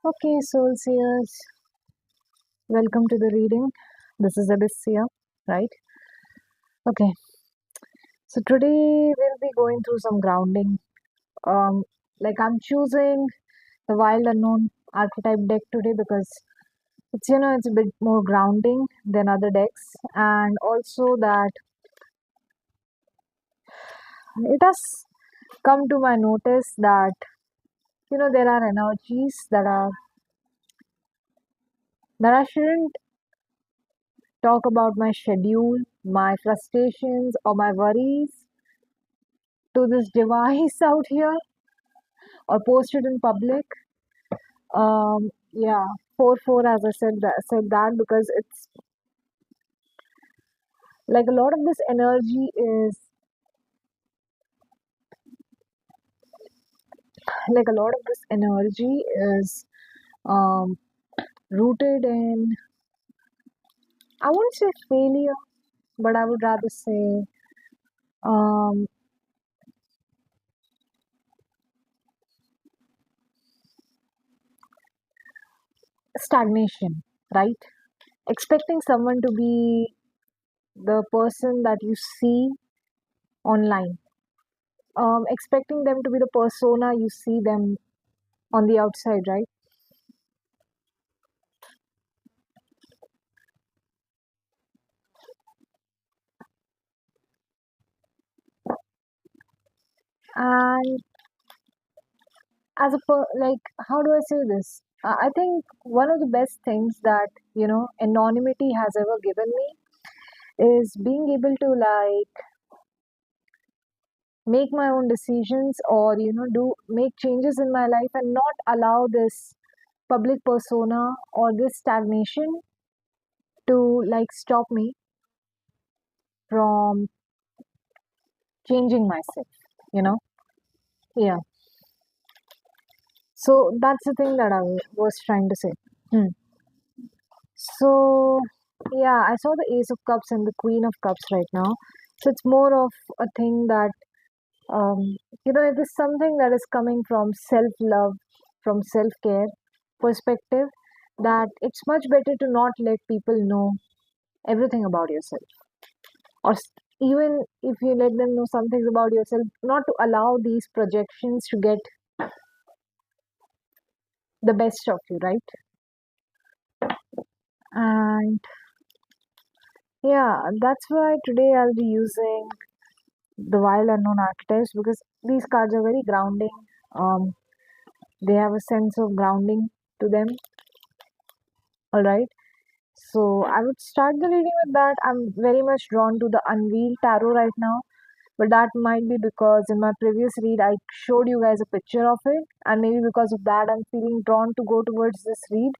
Okay, soul seers, welcome to the reading. This is Abyssia, right? Okay, so today we'll be going through some grounding. Um, I'm choosing the Wild Unknown archetype deck today because it's a bit more grounding than other decks, and also that it has come to my notice that there are energies that I shouldn't talk about my schedule, my frustrations, or my worries to this device out here or post it in public. Yeah, 4-4, as I said that because it's like a lot of this energy is like a lot of this energy is um, rooted in, I won't say failure, but I would rather say um, stagnation, right? Expecting someone to be the person that you see online, expecting them to be the persona you see them on the outside, right? And how do I say this? I think one of the best things that anonymity has ever given me is being able to make my own decisions, or do make changes in my life and not allow this public persona or this stagnation to stop me from changing myself, you know yeah. So that's the thing that I was trying to say. Hmm. So, yeah, I saw the Ace of Cups and the Queen of Cups right now. So it's more of a thing that, it is something that is coming from self love, from self care perspective, that it's much better to not let people know everything about yourself. Or even if you let them know some things about yourself, not to allow these projections to get the best of you, right? And yeah, that's why today I'll be using the wild unknown archetypes because these cards are very grounding. Um, they have a sense of grounding to them. All right. So I would start the reading with that. I'm very much drawn to the Unveiled Tarot right now, but that might be because in my previous read I showed you guys a picture of it, and maybe because of that I'm feeling drawn to go towards this read.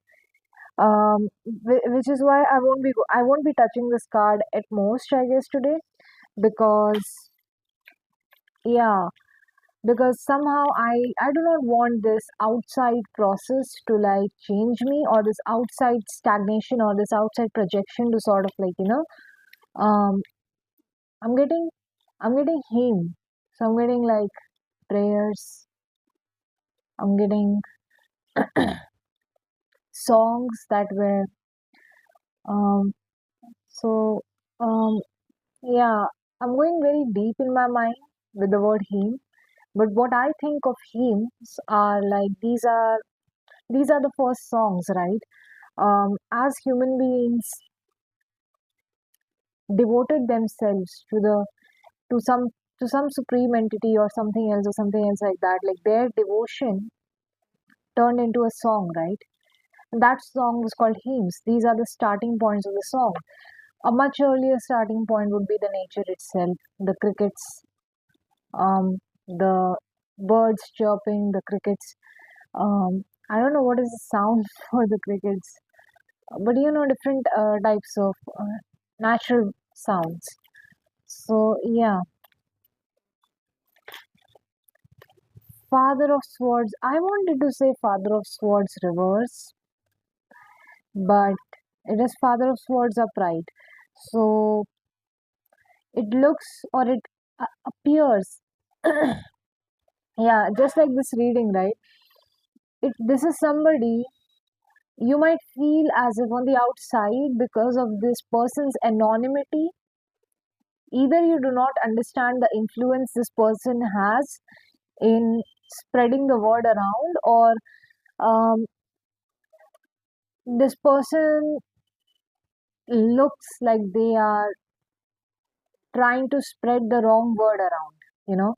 Which is why I won't be touching this card at most, I guess, today, because yeah, because somehow I do not want this outside process to change me, or this outside stagnation or this outside projection to sort of um I'm getting I'm getting him. So I'm getting prayers, I'm getting songs that were um so um yeah, I'm going very deep in my mind with the word him. But what I think of hymns are these are the first songs, right? As human beings devoted themselves to some to some supreme entity or something else like that, like their devotion turned into a song, right? And that song was called hymns. These are the starting points of the song. A much earlier starting point would be the nature itself, the crickets, the birds chirping, the crickets. I don't know what is the sound for the crickets, but different types of natural sounds. So yeah, Father of Swords. I wanted to say Father of Swords reverse, but it is Father of Swords upright. So it looks, or it appears, yeah, just like this reading, right? this is somebody you might feel as if on the outside, because of this person's anonymity, either you do not understand the influence this person has in spreading the word around, or um, this person looks like they are trying to spread the wrong word around, you know.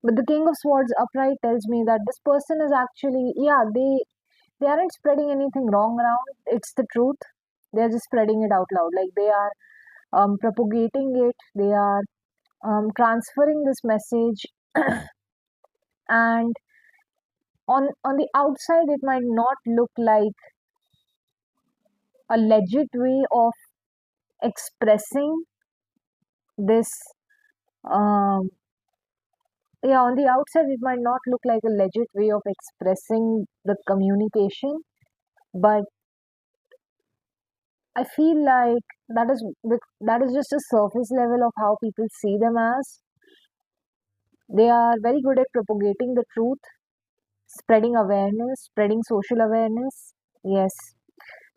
But the King of Swords upright tells me that this person is actually, yeah, they aren't spreading anything wrong around. It's the truth. They're just spreading it out loud. Like they are propagating it. They are transferring this message, and on the outside, it might not look like a legit way of expressing this. Um, yeah, on the outside, it might not look like a legit way of expressing the communication, but I feel like that is just a surface level of how people see them as. They are very good at propagating the truth, spreading awareness, spreading social awareness. Yes.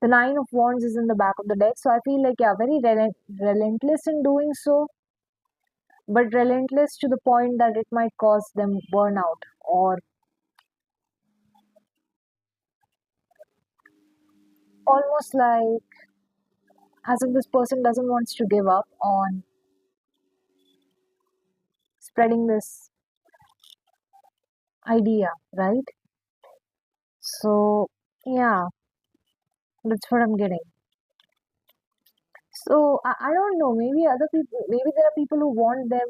The Nine of Wands is in the back of the deck, so I feel like, yeah, very relentless in doing so, but relentless to the point that it might cause them burnout, or almost like as if this person doesn't want to give up on spreading this idea, right? So, yeah, that's what I'm getting. So I don't know. Maybe other people. Maybe there are people who want them.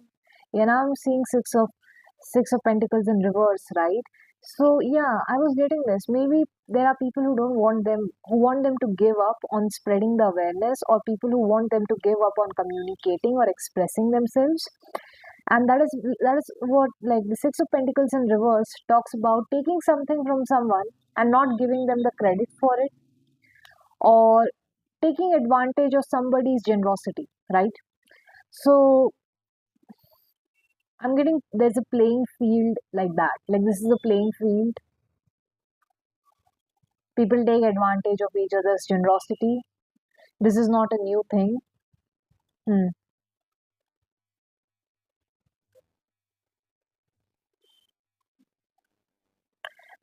Yeah, now I'm seeing Six of Pentacles in reverse, right? So yeah, I was getting this. Maybe there are people who don't want them, who want them to give up on spreading the awareness, or people who want them to give up on communicating or expressing themselves. And that is what, like, the Six of Pentacles in reverse talks about taking something from someone and not giving them the credit for it, or taking advantage of somebody's generosity, right? So I'm getting, there's a playing field like that. Like this is a playing field. People take advantage of each other's generosity. This is not a new thing. Hmm.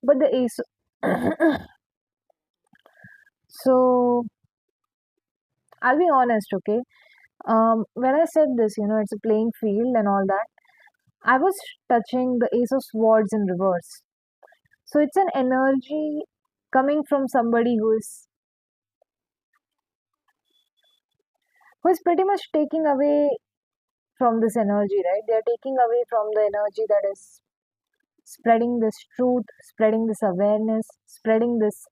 But the ace. So I'll be honest, okay? When I said this, it's a playing field and all that, I was touching the Ace of Swords in reverse. So it's an energy coming from somebody who is pretty much taking away from this energy, right? They are taking away from the energy that is spreading this truth, spreading this awareness, spreading this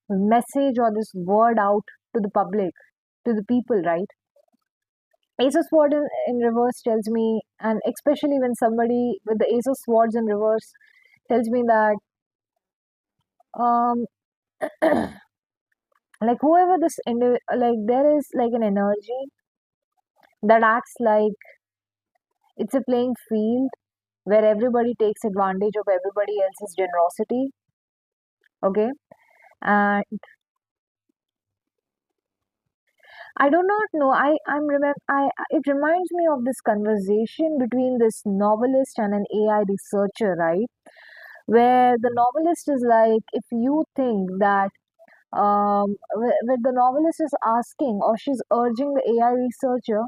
message or this word out to the public, to the people, right? Ace of Swords in reverse tells me, and especially when somebody with the Ace of Swords in reverse tells me that, um, like whoever like there is like an energy that acts like it's a playing field where everybody takes advantage of everybody else's generosity. Okay, and I do not know. I'm remember. It reminds me of this conversation between this novelist and an AI researcher, right? Where the novelist is like, if you think that, where the novelist is asking, or she's urging the AI researcher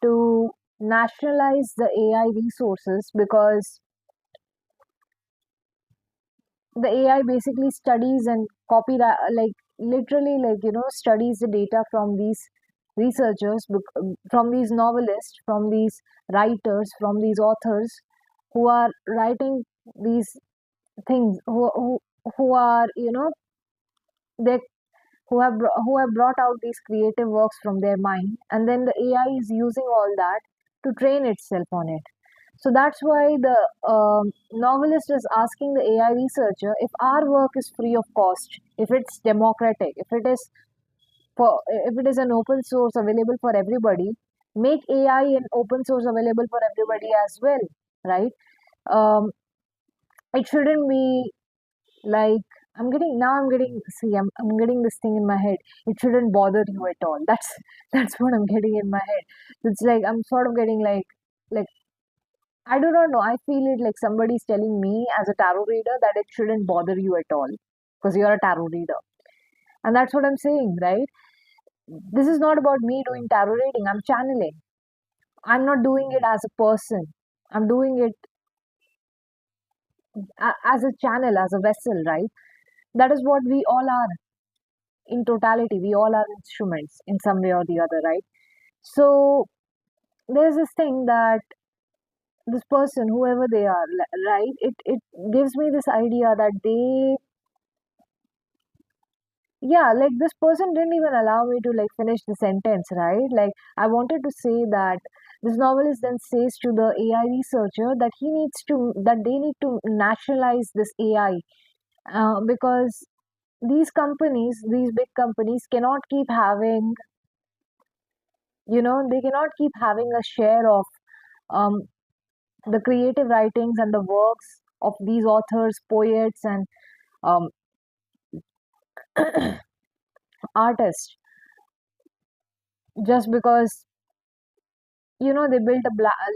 to nationalize the AI resources, because the AI basically studies and like literally, like, studies the data from these researchers, from these novelists, from these writers, from these authors who are writing these things, who are, they who have brought out these creative works from their mind, and then the AI is using all that to train itself on it. So that's why the novelist is asking the AI researcher, if our work is free of cost, if it's democratic, if it is an open source available for everybody, make AI an open source available for everybody as well, right? Um, it shouldn't be Like, I'm getting, see, I'm getting this thing in my head. It shouldn't bother you at all. That's what I'm getting in my head. It's like I'm sort of getting like I do not know. I feel it like somebody's telling me as a tarot reader that it shouldn't bother you at all because you're a tarot reader. And that's what I'm saying, right? This is not about me doing tarot reading. I'm channeling. I'm not doing it as a person. I'm doing it as a channel, as a vessel, right? That is what we all are in totality. We all are instruments in some way or the other, right? So there's this thing that this person, whoever they are, right? It gives me this idea that yeah, like this person didn't even allow me to like finish the sentence, right? Like I wanted to say that this novelist then says to the AI researcher that they need to nationalize this AI, because these big companies cannot keep having, they cannot keep having a share of um, the creative writings and the works of these authors, poets, and um, artists just because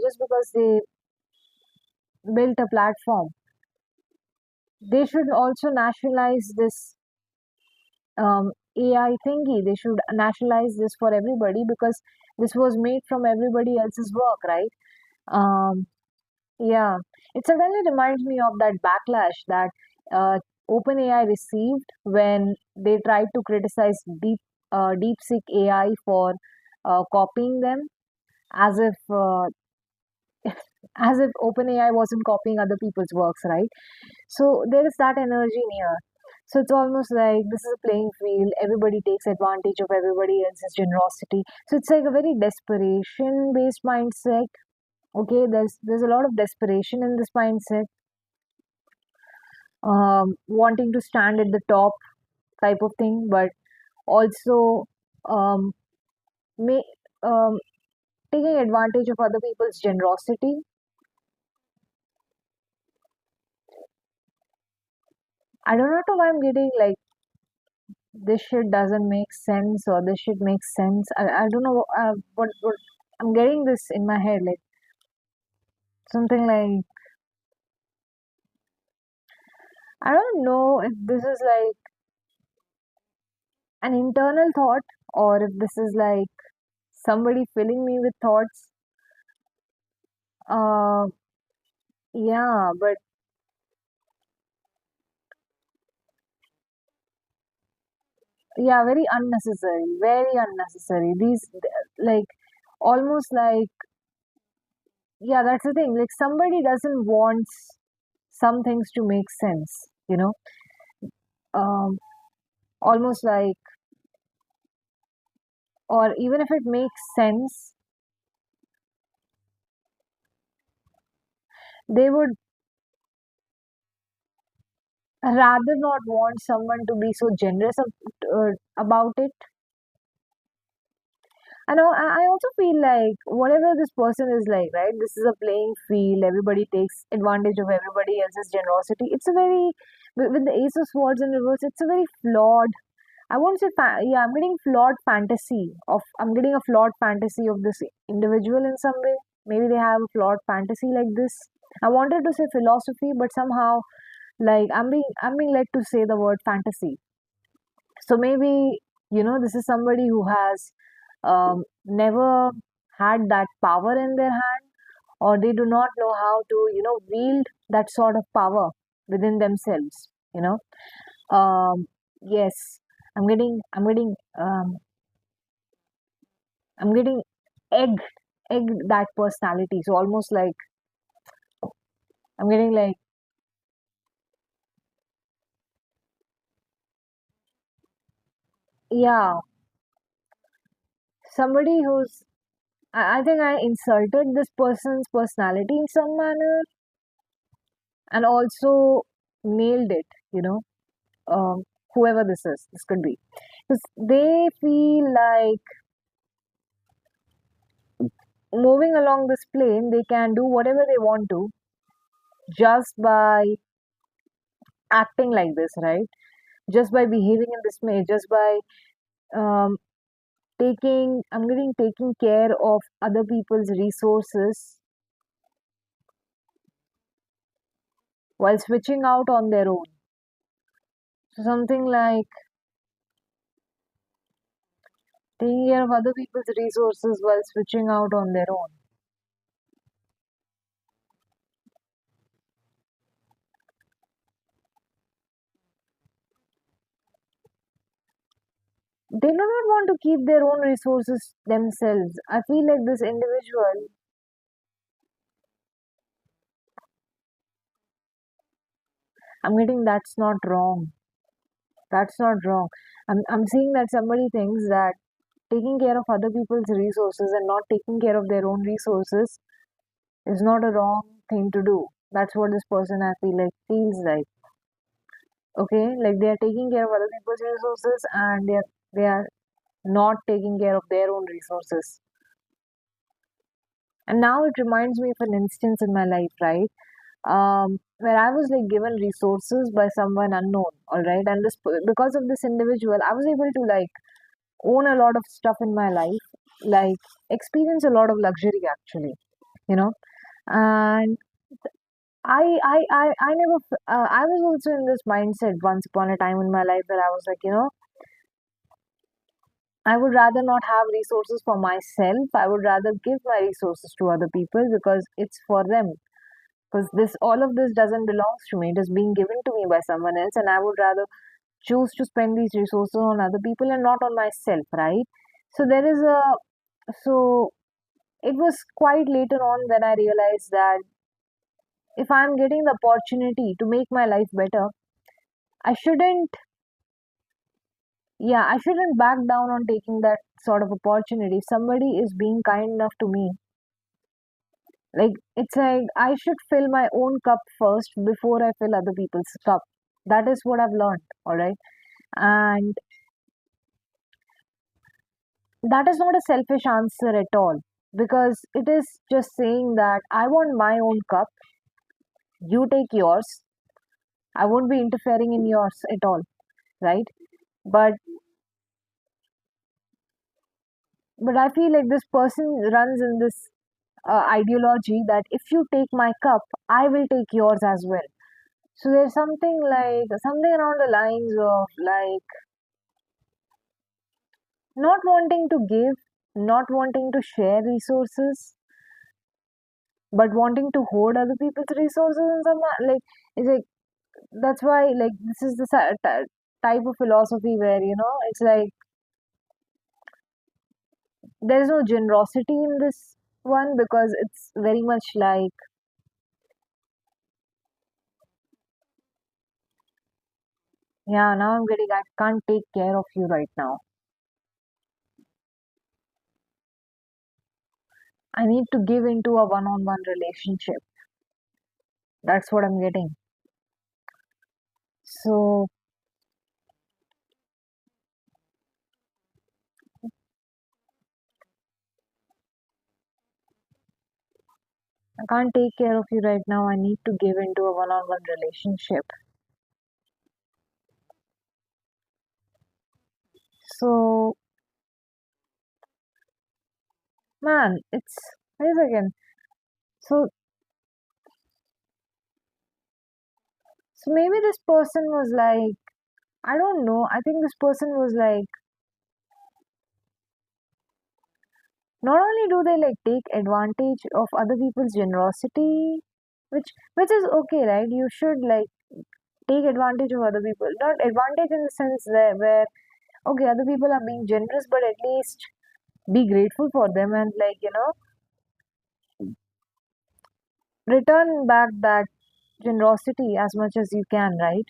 just because they built a platform. They should also nationalize this AI thingy. They should nationalize this for everybody because this was made from everybody else's work, right? Um, yeah, it suddenly reminds me of that backlash that uh, OpenAI received when they tried to criticize DeepSeek AI for copying them, as if as if OpenAI wasn't copying other people's works, right? So there is that energy near. So it's almost like this is a playing field. Everybody takes advantage of everybody else's generosity. So it's like a very desperation based mindset. Okay, there's a lot of desperation in this mindset, wanting to stand at the top type of thing, but also um, may, um, taking advantage of other people's generosity. I don't know why I'm getting like this shit doesn't make sense or this shit makes sense. I don't know what I'm getting this in my head like something like I don't know if this is like an internal thought or if this is like somebody filling me with thoughts. Uh, yeah, but yeah, very unnecessary, very unnecessary. These like almost like yeah, that's the thing. Like somebody doesn't want some things to make sense, Um, almost like or even if it makes sense, they would rather not want someone to be so generous about it. I know. I also feel like whatever this person is like, right? This is a playing field. Everybody takes advantage of everybody else's generosity. It's a very with the Ace of Swords in reverse. It's a very flawed. I won't say yeah. I'm getting flawed fantasy of. I'm getting a flawed fantasy of this individual in some way. Maybe they have a flawed fantasy like this. I wanted to say philosophy, but somehow like I'm being led to say the word fantasy. So maybe this is somebody who has never had that power in their hand, or they do not know how to wield that sort of power within themselves. Yes, I'm getting egg egg that personality. So almost like I'm getting like yeah, somebody who's I think I insulted this person's personality in some manner and also nailed it, um, whoever this could be. Because they feel like moving along this plane, they can do whatever they want to just by acting like this, right? Just by behaving in this way, just by um, I'm getting taking care of other people's resources while switching out on their own. So something like taking care of other people's resources while switching out on their own. They do not want to keep their own resources themselves. I feel like this individual, I'm getting that's not wrong. That's not wrong. I'm seeing that somebody thinks that taking care of other people's resources and not taking care of their own resources is not a wrong thing to do. That's what this person I feel like feels like. Okay, like they are taking care of other people's resources and they are not taking care of their own resources. And now it reminds me of an instance in my life, right? Where I was like given resources by someone unknown, all right, and this because of this individual, I was able to like own a lot of stuff in my life, like experience a lot of luxury actually, you know. And I never I was also in this mindset once upon a time in my life where I was like, I would rather not have resources for myself. I would rather give my resources to other people because it's for them. Because this all of this doesn't belong to me. It is being given to me by someone else, and I would rather choose to spend these resources on other people and not on myself, right? So there is a so it was quite later on when I realized that if I'm getting the opportunity to make my life better, I shouldn't, yeah, I shouldn't back down on taking that sort of opportunity. If somebody is being kind enough to me, like it's like I should fill my own cup first before I fill other people's cup. That is what I've learned, all right? And that is not a selfish answer at all because it is just saying that I want my own cup, you take yours. I won't be interfering in yours at all, right? But I feel like this person runs in this ideology that if you take my cup, I will take yours as well. So there's something around the lines of like not wanting to give, not wanting to share resources, but wanting to hoard other people's resources and some like it's like that's why like this is the type of philosophy where it's like there's no generosity in this one because it's very much like yeah, now I'm getting I can't take care of you right now. I need to give into a one-on-one relationship. That's what I'm getting. So I can't take care of you right now. I need to give into a one-on-one relationship. So man, it's wait a second. So maybe this person was like I don't know. I think this person was like not only do they like take advantage of other people's generosity, which is okay, right? You should like take advantage of other people. Not advantage in the sense where okay, other people are being generous, but at least be grateful for them and like return back that generosity as much as you can, right?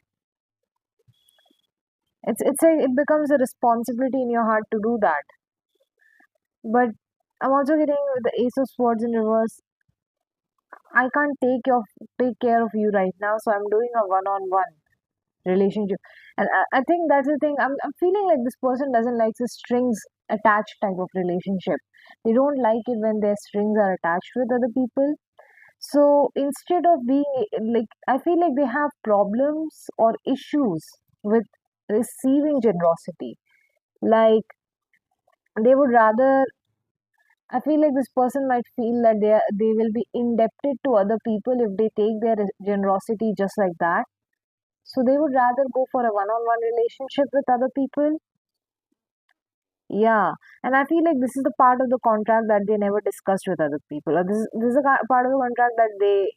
It becomes a responsibility in your heart to do that. But I'm also getting with the Ace of Swords in reverse. I can't take care of you right now, so I'm doing a one-on-one relationship, and I think that's the thing. I'm feeling like this person doesn't like the strings attached type of relationship. They don't like it when their strings are attached with other people. So instead of being like, I feel like they have problems or issues with receiving generosity. Like, they would rather, I feel like this person might feel that they will be indebted to other people if they take their generosity just like that. So they would rather go for a one-on-one relationship with other people. Yeah, and I feel like this is the part of the contract that they never discussed with other people. Or this is a part of the contract that they,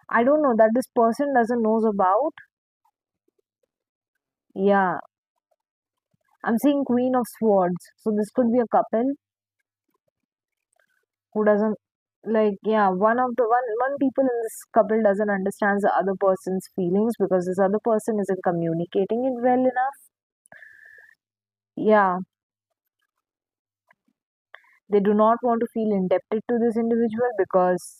I don't know, that this person doesn't knows about. Yeah, I'm seeing Queen of Swords. So this could be a couple who doesn't, like, yeah, one people in this couple doesn't understand the other person's feelings because this other person isn't communicating it well enough. Yeah, they do not want to feel indebted to this individual because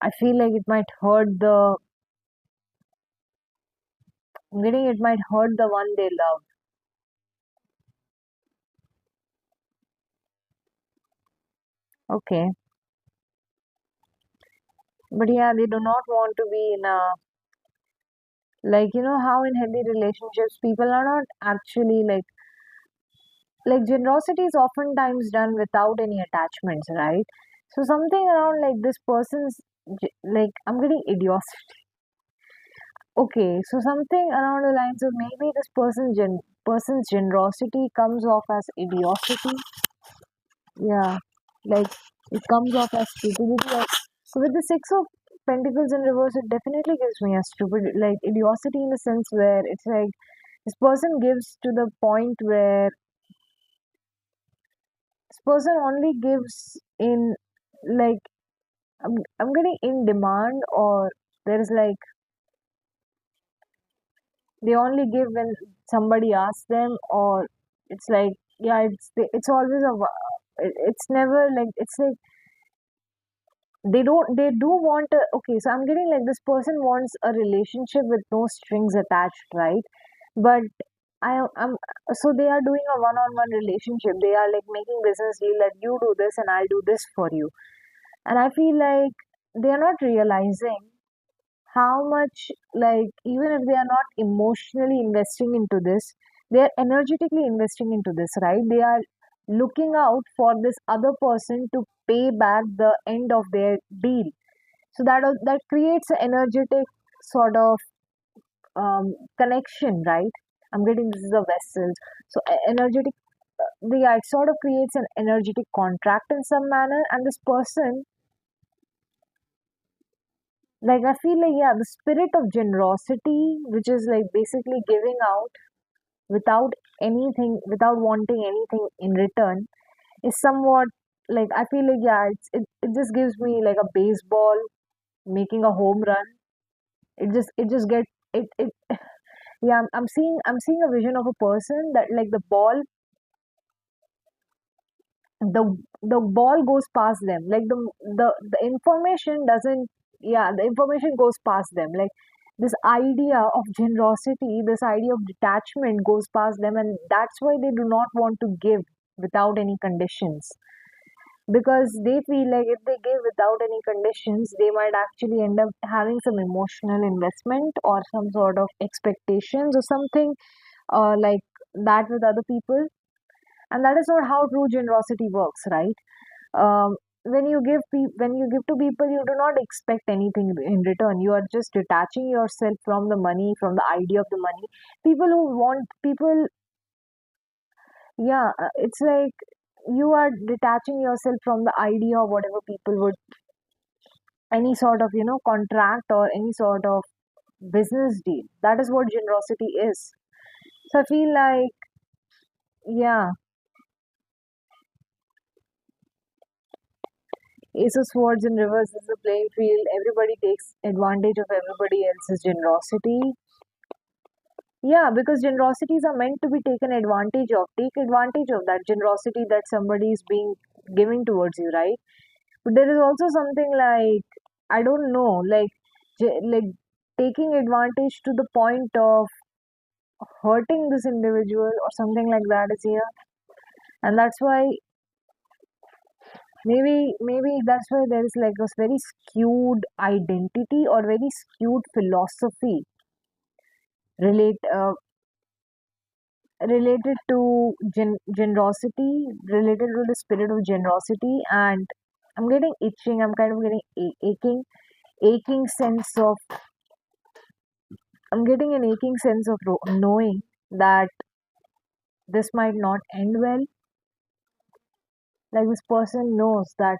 I feel like it might hurt the, I'm getting, it might hurt the one they love. Okay. But yeah, they do not want to be in a, like, you know how in healthy relationships people are not actually like generosity is oftentimes done without any attachments, right? So something around like this person's like, I'm getting idiocy. Okay, so something around the lines of maybe this person's generosity comes off as idiocy. Yeah, like it comes off as stupidity. So with the Six of Pentacles in reverse, it definitely gives me a stupid, like idiocy in the sense where it's like this person gives to the point where this person only gives in, like, I'm getting in demand, or there is like they only give when somebody asks them, or it's like, yeah, it's always a it's never like, it's like they do want a, okay, so I'm getting like this person wants a relationship with no strings attached, right? But I'm so they are doing a one-on-one relationship. They are like making business deal that you do this and I'll do this for you. And I feel like they are not realizing how much, like, even if they are not emotionally investing into this, they are energetically investing into this, right? They are looking out for this other person to pay back the end of their deal. So that creates an energetic sort of connection, right? I'm getting this is a vessel. So energetic, yeah, it sort of creates an energetic contract in some manner, and this person, like, I feel like, yeah, the spirit of generosity, which is like basically giving out without anything, without wanting anything in return, is somewhat like, I feel like, yeah, it just gives me like a baseball making a home run. It just get it yeah, I'm seeing a vision of a person that, like, the the ball goes past them, like the information doesn't, yeah, the information goes past them, like this idea of generosity, this idea of detachment goes past them, and that's why they do not want to give without any conditions, because they feel like if they give without any conditions they might actually end up having some emotional investment or some sort of expectations or something, like that with other people. And that is not how true generosity works, right? When you when you give to people, you do not expect anything in return. You are just detaching yourself from the money, from the idea of the money. People who want people, yeah, it's like you are detaching yourself from the idea of whatever people would, any sort of, contract or any sort of business deal. That is what generosity is. So I feel like, yeah, Ace of Swords in reverse is the playing field. Everybody takes advantage of everybody else's generosity. Yeah, because generosities are meant to be taken advantage of. Take advantage of that generosity that somebody is being giving towards you, right? But there is also something like, I don't know, like like taking advantage to the point of hurting this individual or something like that is here. And that's why maybe that's why there is like this very skewed identity or very skewed philosophy relate related to generosity, related to the spirit of generosity. And I'm getting itching, I'm kind of getting aching sense of, I'm getting an aching sense of knowing that this might not end well. Like this person knows that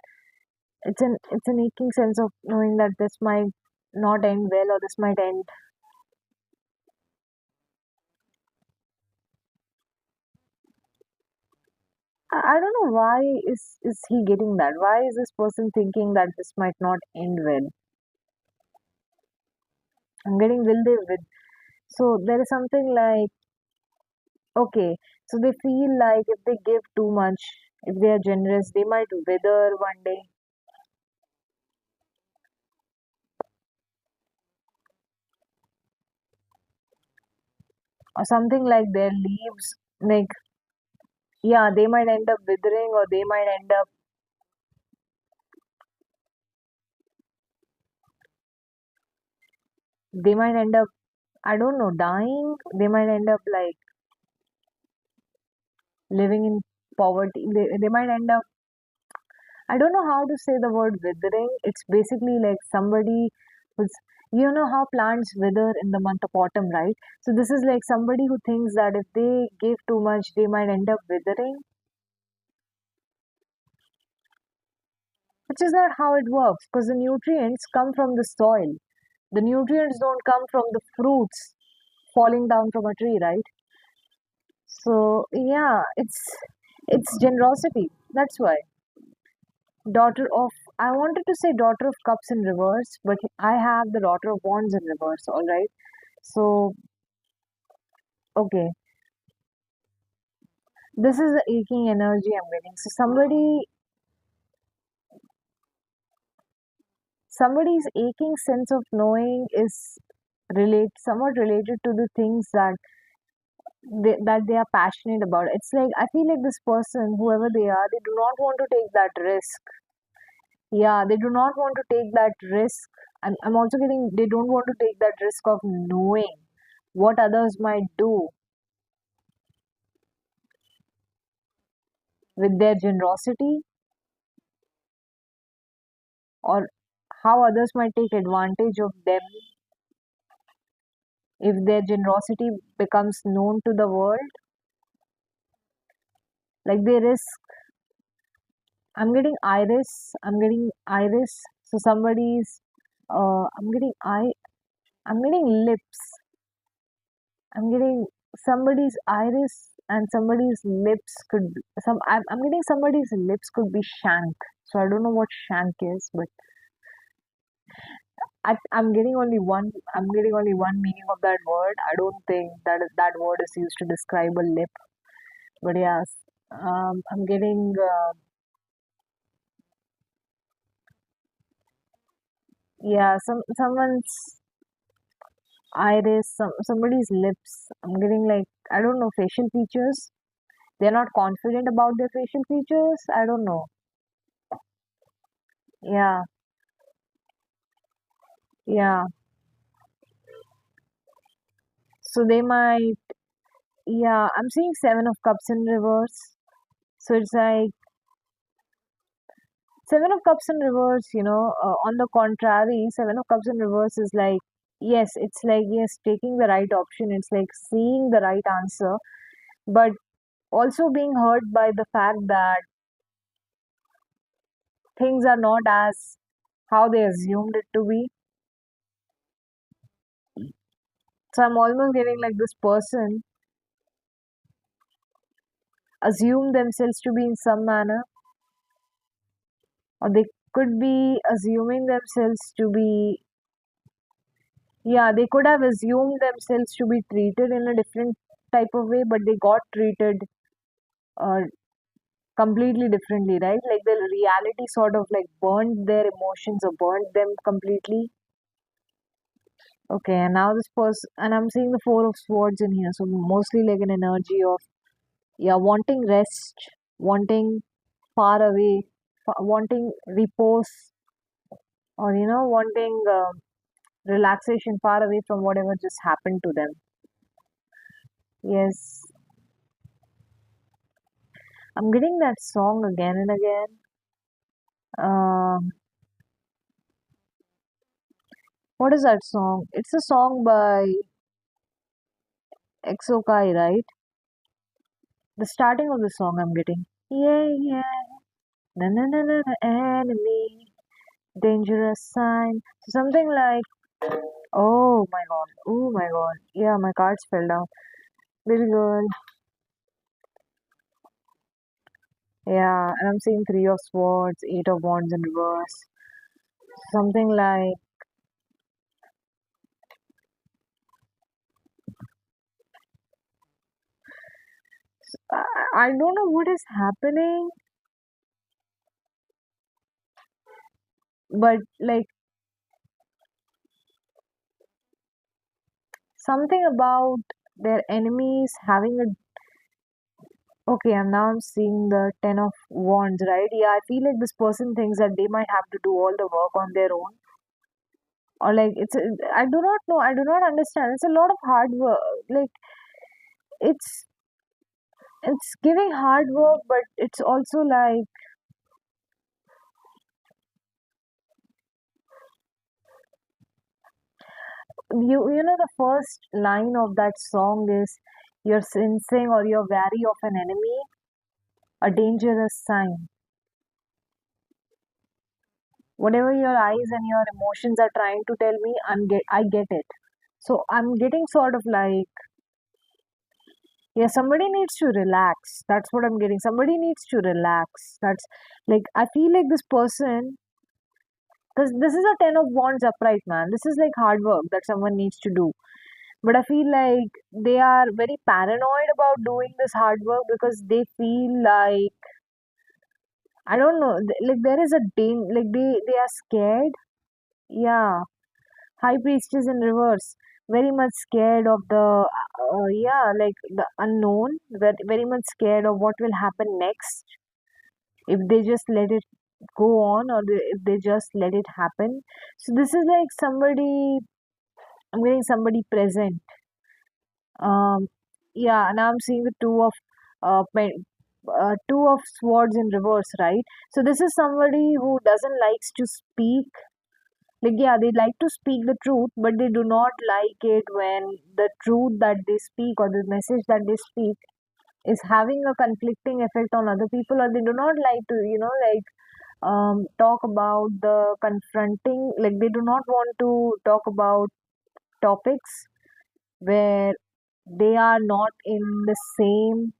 it's an aching sense of knowing that this might not end well, or this might end. I don't know why is he getting that. Why is this person thinking that this might not end well? I'm getting will they with. So there is something like, okay, so they feel like if they give too much, if they are generous, they might wither one day, or something like their leaves. Like, yeah, they might end up withering, or they might end up, I don't know, dying. They might end up like living in poverty. They might end up, I don't know how to say the word withering. It's basically like somebody who's, you know how plants wither in the month of autumn, right? So this is like somebody who thinks that if they give too much, they might end up withering, which is not how it works, because the nutrients come from the soil. The nutrients don't come from the fruits falling down from a tree, right? So yeah, it's generosity. That's why. Daughter of, I wanted to say daughter of cups in reverse, but I have the daughter of wands in reverse, all right? So, okay, this is the aching energy I'm getting. So somebody's aching sense of knowing is somewhat related to the things that they are passionate about. It's like I feel like this person, whoever they are, they do not want to take that risk. Yeah, they do not want to take that risk. I'm also getting, they don't want to take that risk of knowing what others might do with their generosity, or how others might take advantage of them if their generosity becomes known to the world. Like they risk, I'm getting iris. So somebody's, I'm getting I'm getting lips. I'm getting somebody's iris and somebody's lips could I'm getting somebody's lips could be shank. So I don't know what shank is, but I'm getting only one. I'm getting only one meaning of that word. I don't think that word is used to describe a lip. But yes, I'm getting yeah, someone's iris, somebody's lips. I'm getting like, I don't know, facial features. They're not confident about their facial features. I don't know. Yeah, yeah. So they might, yeah. I'm seeing Seven of Cups in reverse. So it's like Seven of Cups in reverse, on the contrary, Seven of Cups in reverse is like, yes, it's like, yes, taking the right option. It's like seeing the right answer, but also being hurt by the fact that things are not as how they assumed it to be. So I'm almost getting like this person assume themselves to be in some manner, or they could be assuming themselves to be, yeah, they could have assumed themselves to be treated in a different type of way, but they got treated uh, completely differently, right? Like the reality sort of like burned their emotions or burned them completely. Okay, and now this person, and I'm seeing the Four of Swords in here, so mostly like an energy of, yeah, wanting rest, wanting far away, wanting repose, or wanting relaxation far away from whatever just happened to them. Yes, I'm getting that song again and again. What is that song? It's a song by Exokai, right? The starting of the song I'm getting. Yeah, yeah, na na na na na, enemy, dangerous sign. Something like, oh my god, oh my god. Yeah, my cards fell down. Baby girl. Yeah, and I'm seeing three of swords, eight of wands in reverse. Something like, I don't know what is happening, but like something about their enemies having a. Okay, and now I'm seeing the Ten of Wands, right? Yeah, I feel like this person thinks that they might have to do all the work on their own, or like I do not know. I do not understand. It's a lot of hard work. Like it's it's giving hard work, but it's also like you know the first line of that song is you're sensing or you're wary of an enemy, a dangerous sign. Whatever your eyes and your emotions are trying to tell me, I get it. So I'm getting sort of like, yeah, somebody needs to relax. That's what I'm getting. Somebody needs to relax. That's like I feel like this person, because this is a ten of wands upright, man. This is like hard work that someone needs to do. But I feel like they are very paranoid about doing this hard work because they feel like, I don't know, like there is a like they are scared. Yeah, high priestess in reverse, very much scared of the yeah, like the unknown, very much scared of what will happen next if they just let it go on, or if they just let it happen. So this is like somebody, I'm getting somebody present. um yeah, now I'm seeing the two of swords in reverse, right? So this is somebody who doesn't likes to speak. Like, yeah, they like to speak the truth, but they do not like it when the truth that they speak or the message that they speak is having a conflicting effect on other people, or they do not like to, like, talk about the confronting, like, they do not want to talk about topics where they are not in the same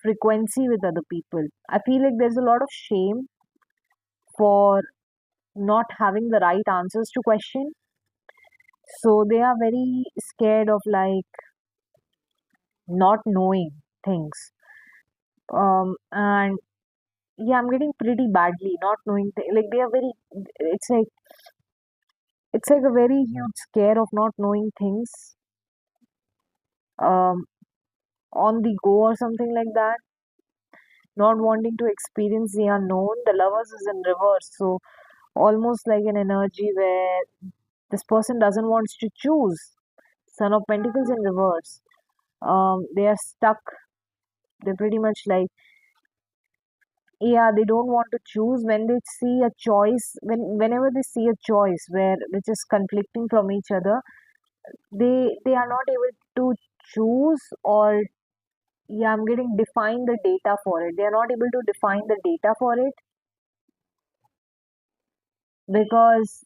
frequency with other people. I feel like there's a lot of shame for not having the right answers to question. So they are very scared of like not knowing things. And yeah, I'm getting pretty badly not knowing like they are very. It's like it's like a very huge scare of not knowing things. Um, on the go or something like that. Not wanting to experience the unknown. The lovers is in reverse, so almost like an energy where this person doesn't want to choose. Son of Pentacles in reverse. They are stuck. They're pretty much like, yeah, they don't want to choose when they see a choice. Whenever they see a choice where which is conflicting from each other, they are not able to choose, or yeah, I'm getting define the data for it. They are not able to define the data for it because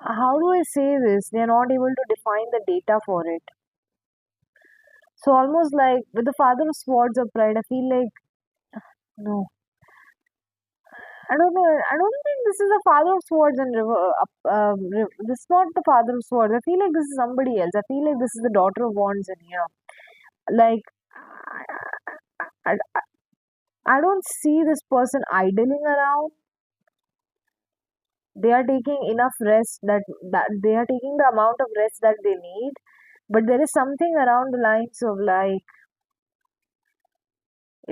how do I say this? They are not able to define the data for it. So almost like with the Father of Swords of Pride, I feel like no, I don't know. I don't think this is the Father of Swords and this is not the Father of Swords. I feel like this is somebody else. I feel like this is the Daughter of Wands in here. Like I, I, I don't see this person idling around. They are taking enough rest that they are taking the amount of rest that they need. But there is something around the lines of like.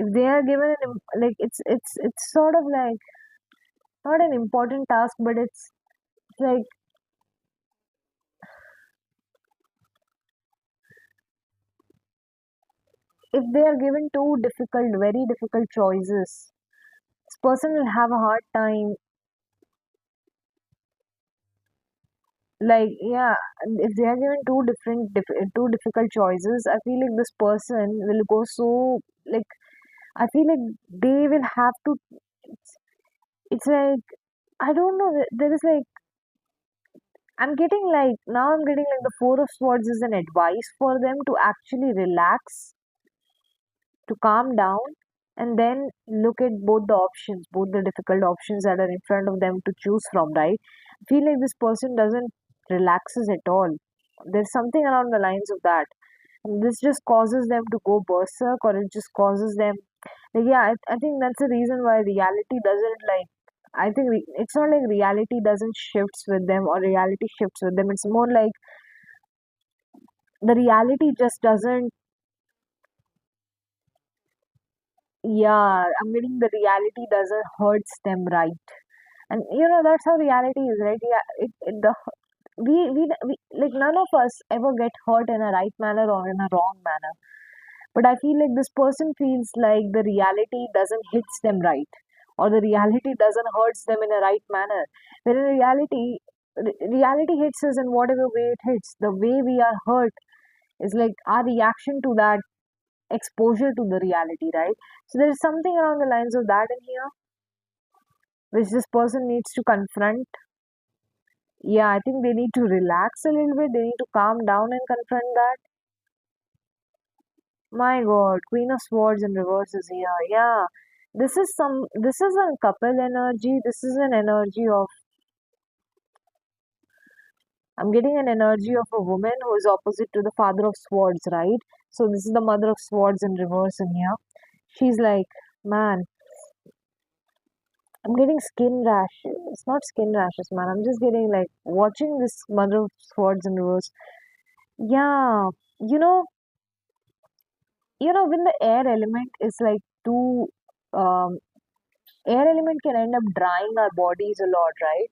If they are given like it's sort of like not an important task, but it's like if they are given two difficult, very difficult choices, this person will have a hard time. Like, yeah, and if they are given two difficult choices, I feel like this person will go so like I feel like they will have to. It's like I don't know. There is like I'm getting like the Four of Swords is an advice for them to actually relax, to calm down, and then look at both the options, both the difficult options that are in front of them to choose from, right? I feel like this person doesn't relaxes at all. There's something around the lines of that. And this just causes them to go berserk, or it just causes them, like, yeah, I think that's the reason why reality doesn't like. I think it's not like reality doesn't shifts with them or reality shifts with them. It's more like the reality just doesn't. Yeah, I'm getting the reality doesn't hurts them, right? And that's how reality is, right? Yeah, we like none of us ever get hurt in a right manner or in a wrong manner. But I feel like this person feels like the reality doesn't hits them right, or the reality doesn't hurts them in a right manner. When in reality, reality hits us in whatever way it hits. The way we are hurt is like our reaction to that exposure to the reality, right? So there is something around the lines of that in here, which this person needs to confront. Yeah, I think they need to relax a little bit. They need to calm down and confront that. My God, Queen of Swords in reverse is here. Yeah, this is a couple energy. This is an energy of, I'm getting an energy of a woman who is opposite to the Father of Swords, right? So this is the Mother of Swords in reverse in here. She's like, man, I'm getting skin rashes. It's not skin rashes, man. I'm just getting like watching this Mother of Swords in reverse. Yeah, you know, when the air element is like too, um, air element can end up drying our bodies a lot, right?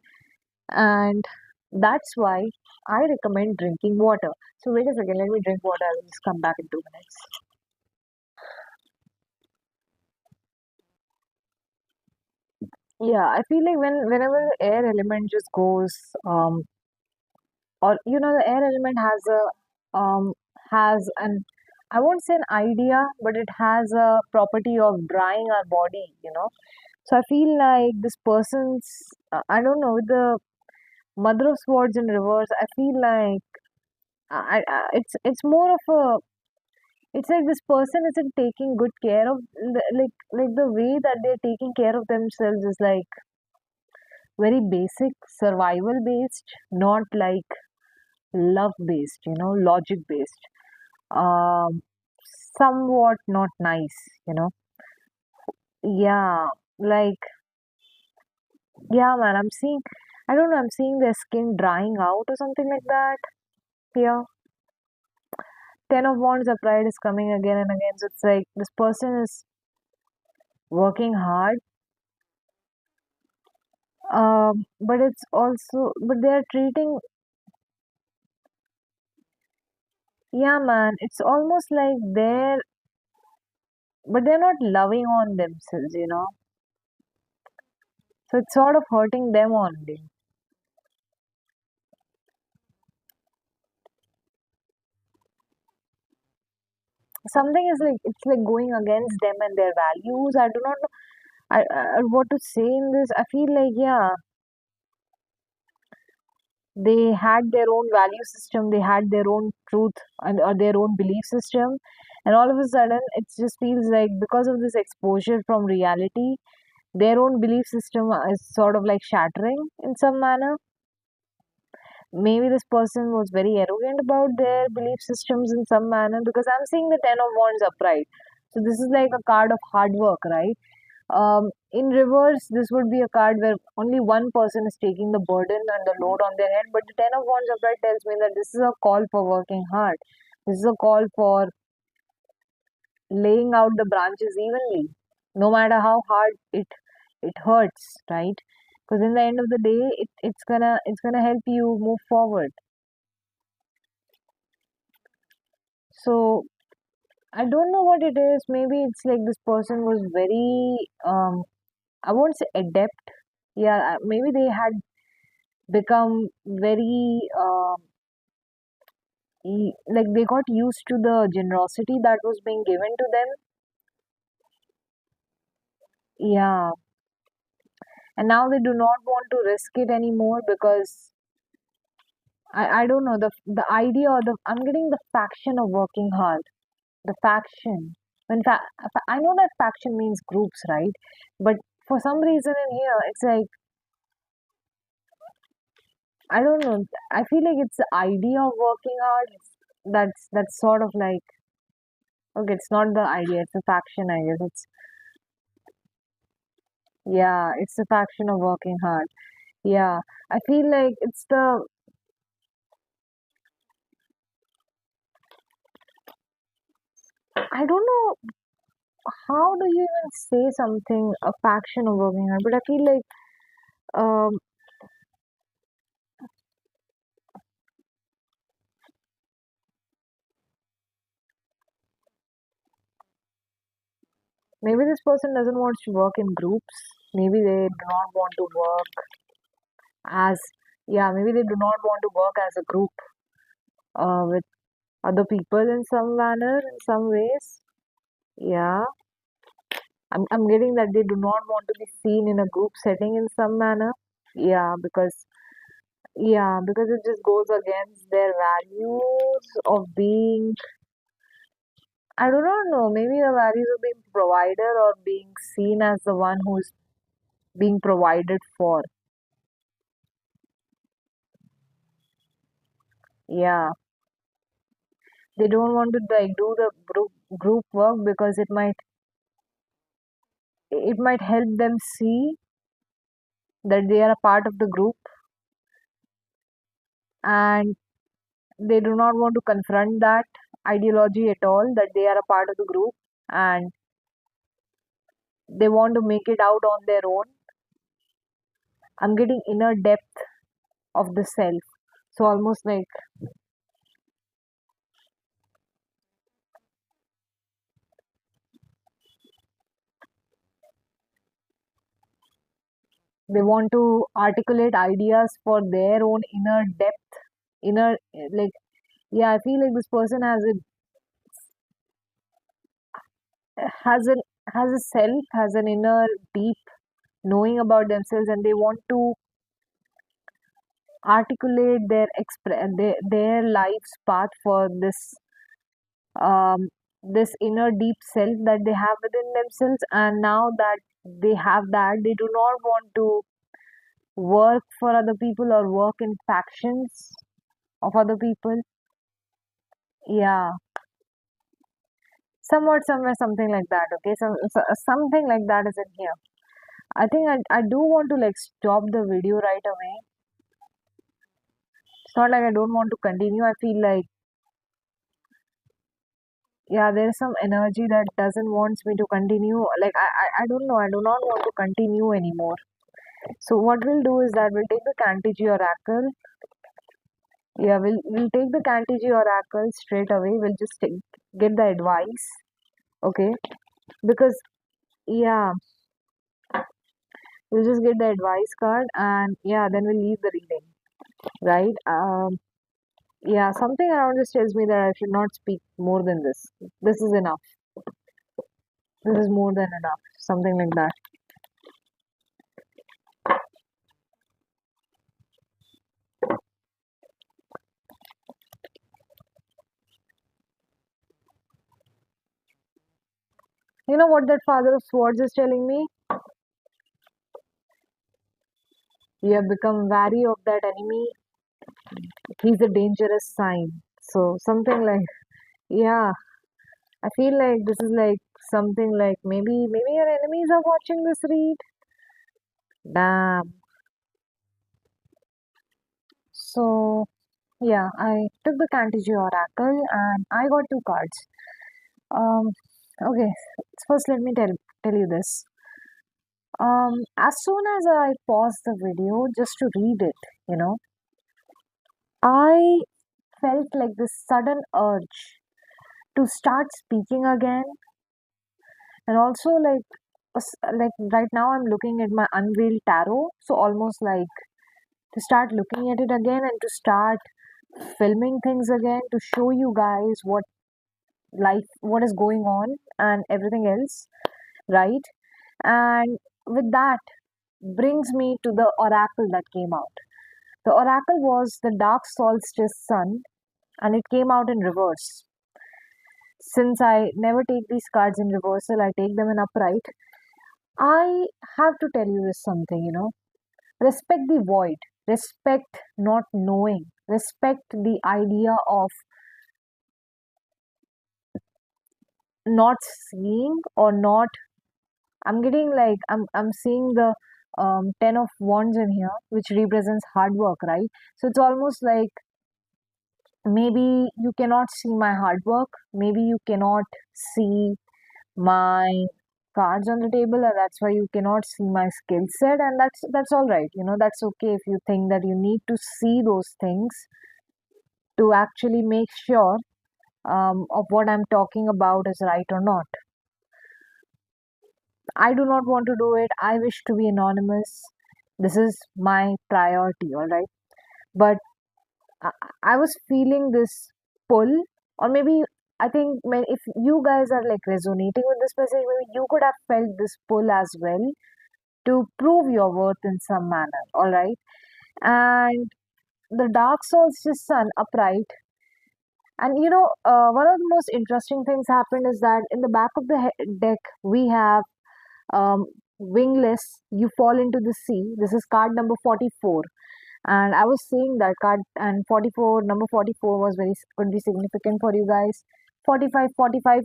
And that's why I recommend drinking water. So wait a second, let me drink water. I'll just come back in 2 minutes. Yeah, I feel like whenever the air element just goes, or the air element has an, I won't say an idea, but it has a property of drying our body. So I feel like this person's, I don't know, with the Mother of Swords in reverse, I feel like it's more of a, it's like this person isn't taking good care of like the way that they're taking care of themselves is like very basic, survival based, not like love based, logic based. Um, somewhat not nice, you know. Yeah, like yeah, man. I'm seeing. I don't know. I'm seeing their skin drying out or something like that. Yeah. Ten of Wands upright is coming again and again. So it's like this person is working hard. But it's also, but they're treating, yeah, man, it's almost like but they're not loving on themselves. So it's sort of hurting them only. Something is like, it's like going against them and their values. I do not know what to say in this. I feel like, yeah, they had their own value system, they had their own truth and or their own belief system, and all of a sudden it just feels like because of this exposure from reality, their own belief system is sort of like shattering in some manner. Maybe this person was very arrogant about their belief systems in some manner, because I'm seeing the Ten of Wands upright. So this is like a card of hard work, right? In reverse, this would be a card where only one person is taking the burden and the load on their head. But the Ten of Wands upright tells me that this is a call for working hard. This is a call for, laying out the branches evenly, no matter how hard it hurts, right? Because in the end of the day, it's gonna help you move forward. So I don't know what it is. Maybe it's like this person was very I won't say adept. Yeah, maybe they had become very like they got used to the generosity that was being given to them. Yeah, and now they do not want to risk it anymore because I don't know the idea or the I'm getting the faction of working hard. The faction. I know that faction means groups, right? But for some reason in here, it's like I don't know. I feel like it's the idea of working hard. That's sort of like okay. It's not the idea. It's a faction. I guess it's yeah. It's the faction of working hard. Yeah. I feel like it's the I don't know how do you even say something a faction of working hard, but I feel like um maybe this person doesn't want to work in groups. Maybe they do not want to work as yeah. Maybe they do not want to work as a group with other people in some manner, in some ways. Yeah, I'm getting that they do not want to be seen in a group setting in some manner. Yeah, because it just goes against their values of being I do not know, maybe the values of being provider or being seen as the one who's being provided for. Yeah, they don't want to like do the group work because it might help them see that they are a part of the group and they do not want to confront that ideology at all that they are a part of the group and they want to make it out on their own. I'm getting inner depth of the self. So almost like they want to articulate ideas for their own inner depth, inner like yeah, I feel like this person has an has a self, has an inner deep knowing about themselves and they want to articulate their life's path for um, this inner deep self that they have within themselves and now that they have that they do not want to work for other people or work in factions of other people. Yeah, somewhat somewhere something like that. Okay, something like that is in here. I think I do want to like stop the video right away. It's not like I don't want to continue. I feel like yeah, there's some energy that doesn't wants me to continue. Like I don't know. I do not want to continue anymore. So what we'll do is that we'll take the Cantigi Oracle. Yeah, we'll take the Cantigi Oracle straight away. We'll just get the advice. Okay, because yeah, we'll just get the advice card and yeah, then we'll leave the reading. Right? Yeah, something around this tells me that I should not speak more than this. This is enough. This is more than enough. Something like that. You know what that Father of Swords is telling me? You have become wary of that enemy. He's a dangerous sign. So something like yeah, I feel like this is like something like maybe your enemies are watching this read. Damn. So yeah, I took the Cantigi Oracle and I got two cards. Um, Okay, first let me tell you this. As soon as I paused the video just to read it, you know, I felt like this sudden urge to start speaking again, and also like right now I'm looking at my unveiled tarot, so almost like to start looking at it again and to start filming things again to show you guys what is going on and everything else, right? And with that brings me to the oracle that came out. The oracle was the dark solstice sun, and it came out in reverse. Since I never take these cards in reversal, I take them in upright. I have to tell you this something, respect the void, respect not knowing, respect the idea of not seeing or not. I'm getting like I'm seeing the 10 of wands in here, which represents hard work, right? So it's almost like maybe you cannot see my hard work, maybe you cannot see my cards on the table, and that's why you cannot see my skill set, and that's all right. That's okay if you think that you need to see those things to actually make sure of what I'm talking about is right or not. I do not want to do it. I wish to be anonymous. This is my priority, all right? But I, I was feeling this pull, or maybe I think if you guys are like resonating with this message, maybe you could have felt this pull as well to prove your worth in some manner, all right? And the dark solstice sun upright. And one of the most interesting things happened is that in the back of the deck, we have wingless, you fall into the sea. This is card number 44. And I was saying that card, and 44, number 44 was could be significant for you guys. 45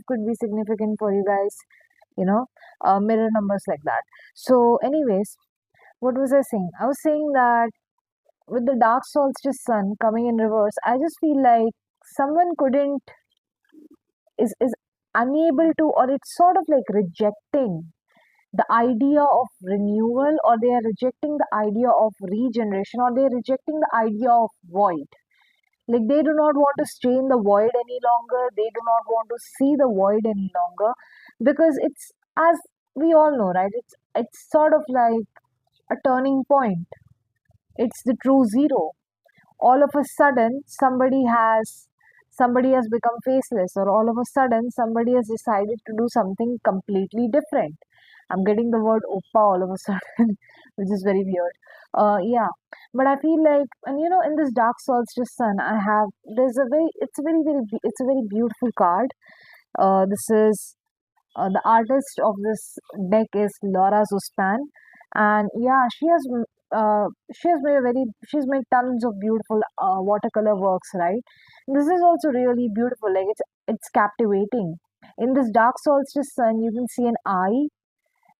could be significant for you guys, you know, mirror numbers like that. So, anyways, what was I saying? I was saying that with the dark solstice sun coming in reverse, I just feel like someone couldn't, is unable to, or it's sort of like rejecting the idea of renewal, or they are rejecting the idea of regeneration, or they are rejecting the idea of void. Like they do not want to stay in the void any longer, they do not want to see the void any longer, because it's, as we all know, right, it's sort of like a turning point. It's the true zero. All of a sudden somebody has become faceless, or all of a sudden somebody has decided to do something completely different. I'm getting the word oppa all of a sudden, which is very weird. Yeah, but I feel like, and in this dark solstice sun, I have there's a very it's a very very it's a very beautiful card. This is the artist of this deck is Laura Zuspan, and yeah, she's made tons of beautiful watercolor works, right? This is also really beautiful. Like it's captivating. In this dark solstice sun, you can see an eye,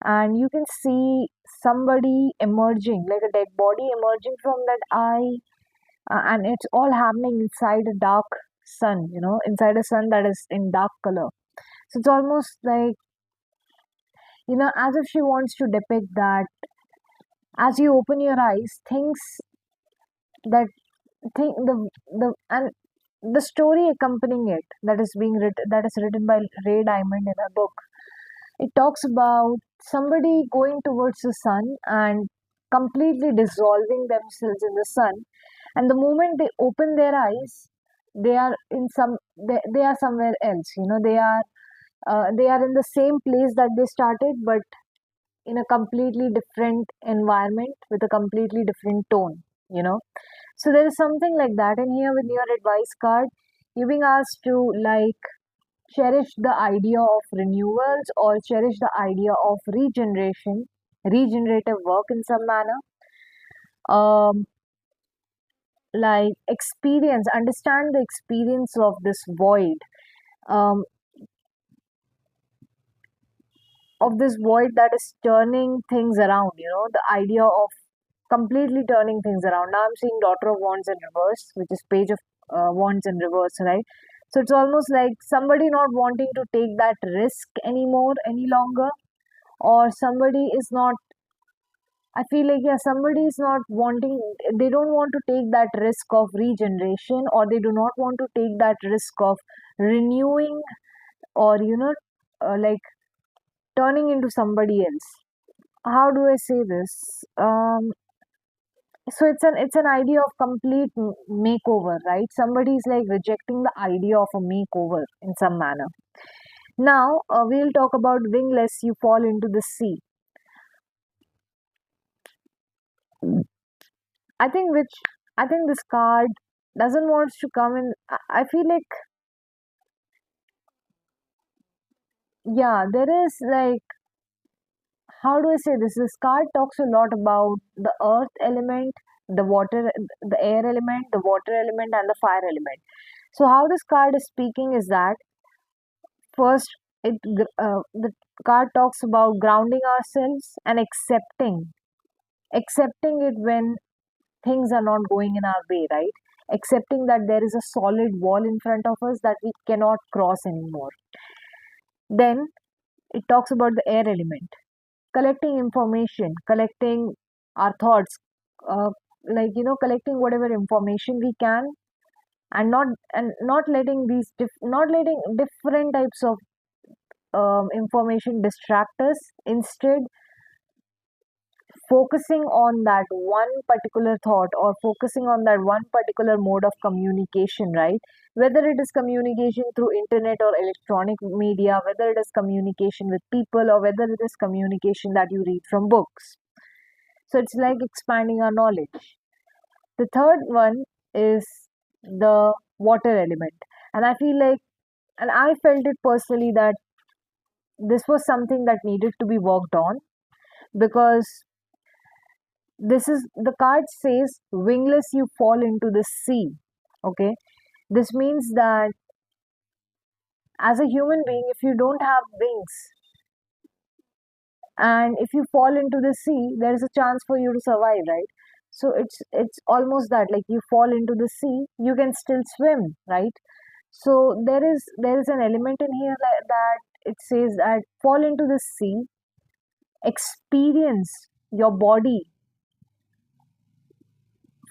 and you can see somebody emerging, like a dead body emerging from that eye, and it's all happening inside a dark sun. Inside a sun that is in dark color. So it's almost like, as if she wants to depict that as you open your eyes, things that think the and the story accompanying it, that is written by Ray Diamond in a book. It talks about somebody going towards the sun and completely dissolving themselves in the sun, and the moment they open their eyes, they are they are somewhere else. They are in the same place that they started, but in a completely different environment with a completely different tone, you know. So there is something like that in here with your advice card. You're being asked to like cherish the idea of renewals, or cherish the idea of regeneration, regenerative work in some manner. Um, like understand the experience of this void. Um, of this void that is turning things around, the idea of completely turning things around. Now I'm seeing Daughter of Wands in reverse, which is Page of Wands in reverse, right? So it's almost like somebody not wanting to take that risk anymore, any longer, or somebody is not, I feel like, yeah, somebody is not wanting, they don't want to take that risk of regeneration, or they do not want to take that risk of renewing, or, like turning into somebody else. How do I say this? So it's an idea of complete makeover, right? Somebody is like rejecting the idea of a makeover in some manner. Now we'll talk about wingless. You fall into the sea. I think which I think this card doesn't want to come in. I feel like, yeah, there is like, how do I say this? This card talks a lot about the earth element, the water, the air element, the water element, and the fire element. So how this card is speaking is that first, the card talks about grounding ourselves and accepting it when things are not going in our way, right? Accepting that there is a solid wall in front of us that we cannot cross anymore. Then it talks about the air element, collecting information, collecting our thoughts, uh, collecting whatever information we can, and not letting not letting different types of information distract us. Instead, focusing on that one particular thought, or focusing on that one particular mode of communication, right? Whether it is communication through internet or electronic media, whether it is communication with people, or whether it is communication that you read from books. So it's like expanding our knowledge. The third one is the water element. And I feel like, and I felt it personally, that this was something that needed to be worked on, because this is, the card says wingless you fall into the sea. Okay, this means that as a human being, if you don't have wings, and if you fall into the sea, there is a chance for you to survive, right? So it's almost that, like, you fall into the sea, you can still swim, right? So there is an element in here that it says that fall into the sea, experience your body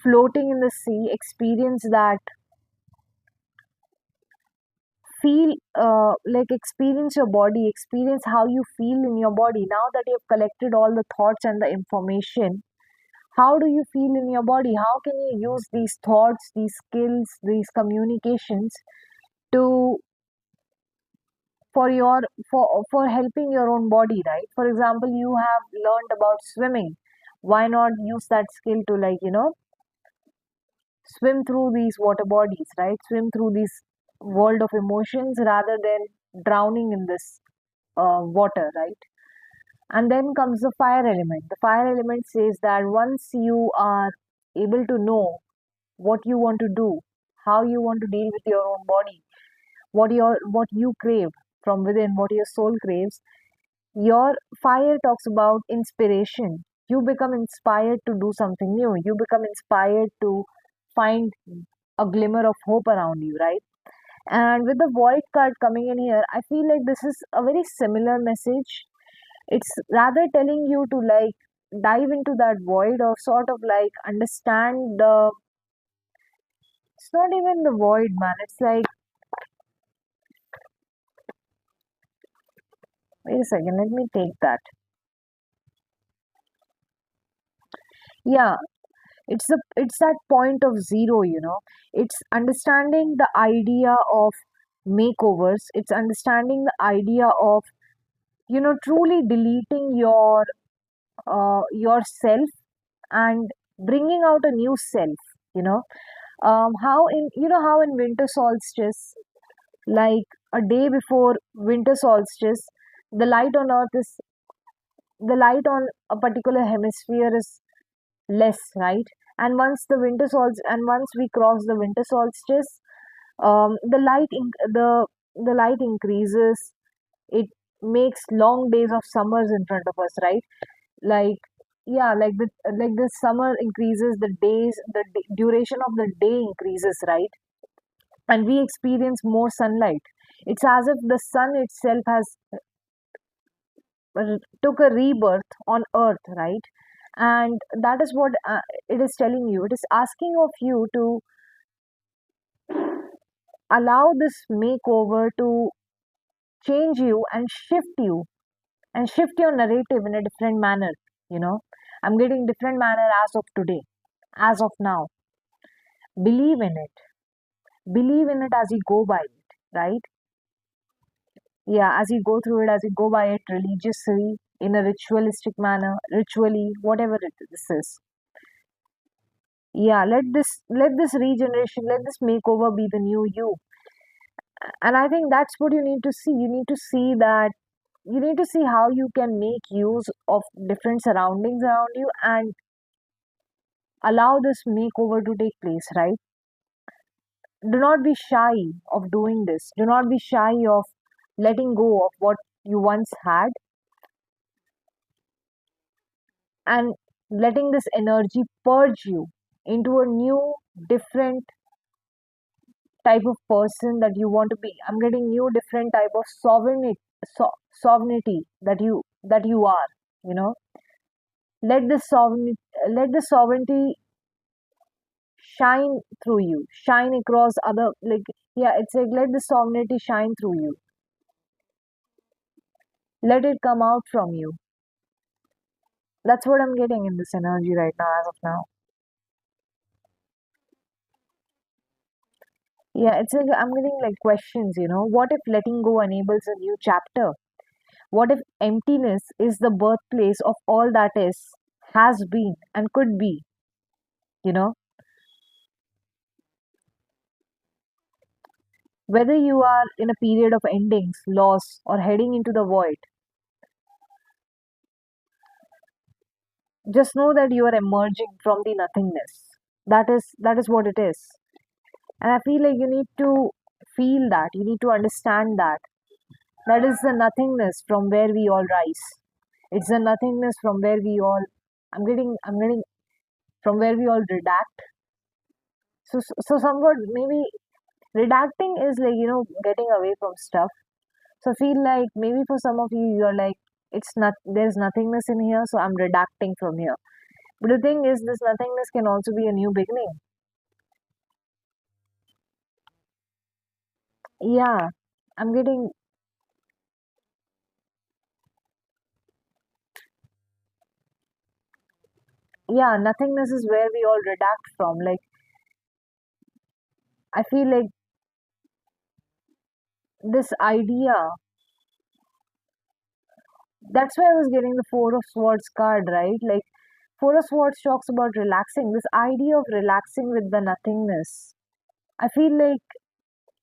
floating in the sea, experience that, feel, experience your body, experience how you feel in your body. Now that you've collected all the thoughts and the information, how do you feel in your body? How can you use these thoughts, these skills, these communications to, for your, for helping your own body, right? For example, you have learned about swimming. Why not use that skill to, swim through these water bodies, right? Swim through this world of emotions rather than drowning in this water, right? And then comes the fire element. The fire element says that once you are able to know what you want to do, how you want to deal with your own body, what you crave from within, what your soul craves, your fire talks about inspiration. You become inspired to do something new. You become inspired to find a glimmer of hope around you, right? And with the void card coming in here, I feel like this is a very similar message. It's rather telling you to, like, dive into that void, or sort of like understand the, it's not even the void, man. It's like, wait a second, let me take that. Yeah, it's that point of zero, It's understanding the idea of makeovers. It's understanding the idea of, truly deleting yourself and bringing out a new self, you know how in, how in winter solstice, like a day before winter solstice, the light on earth is, the light on a particular hemisphere is less, right? And once we cross the winter solstice, the light increases. It makes long days of summers in front of us, right? Like, yeah, like the summer increases, the days, the duration of the day increases, right? and we experience more sunlight. It's as if the sun itself has took a rebirth on earth, right? And that is what it is telling you. It is asking of you to allow this makeover to change you and shift your narrative in a different manner. you know I'm getting different manner as of today, as of now. Believe in it. Believe in it as you go by it, right? Yeah, as you go through it, as you go by it religiously, in a ritualistic manner, ritually, whatever this is. Yeah, let this regeneration, let this makeover be the new you. And I think that's what you need to see. You need to see that you need to see how you can make use of different surroundings around you and allow this makeover to take place, right? Do not be shy of doing this. Do not be shy of letting go of what you once had and letting this energy purge you into a new, different type of person that you want to be. I'm getting new, different type of sovereignty that you are. You know, let the sovereignty shine through you, shine across other, like, yeah, it's like let the sovereignty shine through you. Let it come out from you. That's what I'm getting in this energy right now, as of now. Yeah, it's like I'm getting like questions. What if letting go enables a new chapter? What if emptiness is the birthplace of all that is, has been, and could be? You know, whether you are in a period of endings, loss, or heading into the void, just know that you are emerging from the nothingness. That is what it is. And I feel like you need to feel that, you need to understand that. That is the nothingness from where we all rise. It's the nothingness from where we all I'm getting from where we all redact. So somewhat maybe redacting is like, getting away from stuff. So I feel like maybe for some of you, you're like, it's not, there's nothingness in here, so I'm redacting from here. But the thing is, this nothingness can also be a new beginning. Yeah, I'm getting, yeah, nothingness is where we all redact from. Like, I feel like this idea, that's why I was getting the Four of Swords card, right? Like, Four of Swords talks about relaxing, this idea of relaxing with the nothingness. I feel like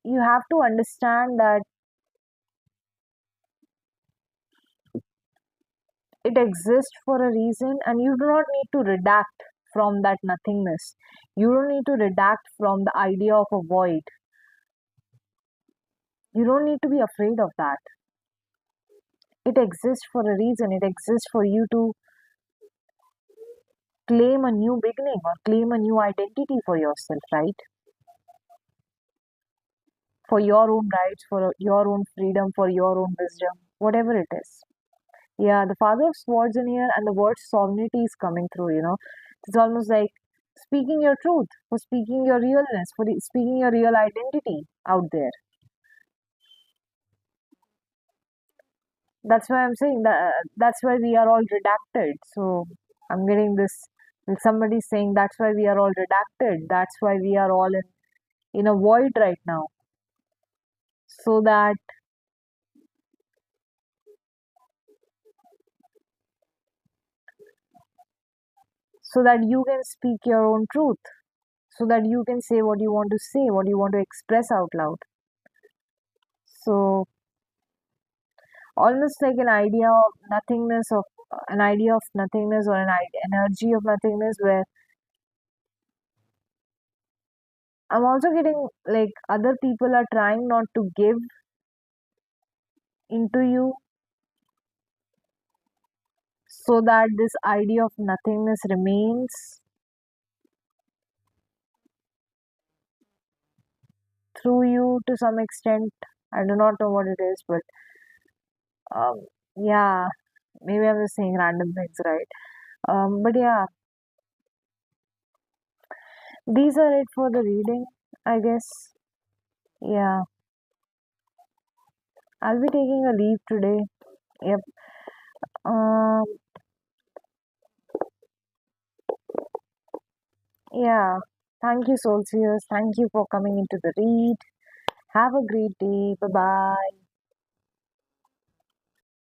you have to understand that it exists for a reason, and you do not need to redact from that nothingness. You don't need to redact from the idea of a void. You don't need to be afraid of that. It exists for a reason. It exists for you to claim a new beginning or claim a new identity for yourself, right? For your own rights, for your own freedom, for your own wisdom, whatever it is. Yeah, the Father of Swords in here and the word sovereignty is coming through. It's almost like speaking your truth, for speaking your realness, for speaking your real identity out there. That's why I'm saying that that's why we are all redacted. So I'm getting this, like somebody saying that's why we are all redacted. That's why we are all in a void right now. So that you can speak your own truth, so that you can say what you want to say, what you want to express out loud. So almost like an idea of nothingness, or an energy of nothingness, where I'm also getting like other people are trying not to give into you, so that this idea of nothingness remains through you to some extent. I do not know what it is, but um, yeah, maybe I'm just saying random things, right? But yeah, these are it for the reading, I guess. Yeah, I'll be taking a leave today. Yep. Um, yeah. Thank you, Solstice. Thank you for coming into the read. Have a great day. Bye bye.